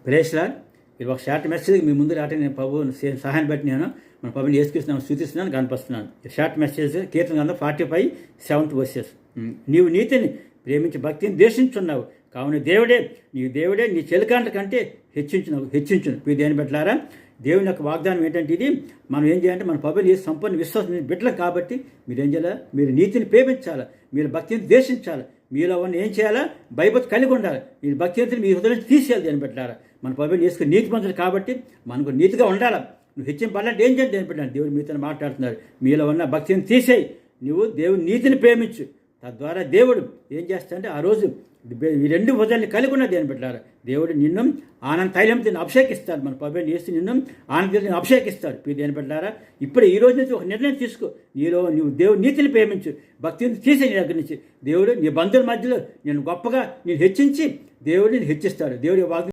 ప్రేస్లా ఇది ఒక short message మీ ముందు రావటం నేను ప్రభు సహాయం బట్టి నేను మన ప్రభుని యేసుక్రీస్తునామమున స్తుతిస్తున్నాను, కనిపిస్తున్నాను. షార్ట్ మెసేజ్ కీర్తన గ్రంథం 45:7 వర్సెస్. నీవు నీతిని ప్రేమించి భక్తిని ద్వేషించున్నావు, కావున దేవుడే నీ చెలికాంట కంటే హెచ్చించును. మీరు దేని పెట్టారా? దేవుని యొక్క వాగ్దానం ఏంటంటే ఇది మనం ఏం చేయాలంటే మన ప్రభుని సంపూర్ణ విశ్వాసం బిడ్డలు కాబట్టి మీరు ఏం చేయాలా? మీరు నీతిని ప్రేమించాలా, మీరు భక్తిని ద్వేషించాలి, మీలో ఉన్న ఏం చేయాలా? భయభక్తి కలిగి ఉండాలి. ఈ భక్తి మీ హృదయం తీసేయాలి. దేని పెట్టారా? మన ప్రభుని చేసుకుని నీతి మంతులు కాబట్టి మనకు నీతిగా ఉండాలి. నువ్వు హెచ్చింపాలంటే ఏం చేయాలి? దేని పెట్టాలి? దేవుడు మీతో మాట్లాడుతున్నారు. మీలో ఉన్న భక్తిని తీసేయి, నువ్వు దేవుని నీతిని ప్రేమించు. తద్వారా దేవుడు ఏం చేస్తాడంటే ఆ రోజు ఈ రెండు హృదయాన్ని కలిగి ఉన్న దేని పెట్టారా? దేవుడు నిన్ను ఆనంద తైలంతో అభిషేకిస్తాడు. మన ప్రభుని చేసి నిన్ను ఆనంద అభిషేకిస్తాడు. మీరు దేని పెట్టారా? ఇప్పుడు ఈ రోజు నుంచి ఒక నిర్ణయం తీసుకో. నువ్వు దేవుడు నీతిని ప్రేమించు, భక్తిని తీసే నీ దగ్గర నుంచి. దేవుడు నీ బంధువుల మధ్యలో నేను గొప్పగా నేను హెచ్చించి దేవుడు నేను హెచ్చిస్తాడు. దేవుడి వాగ్దానం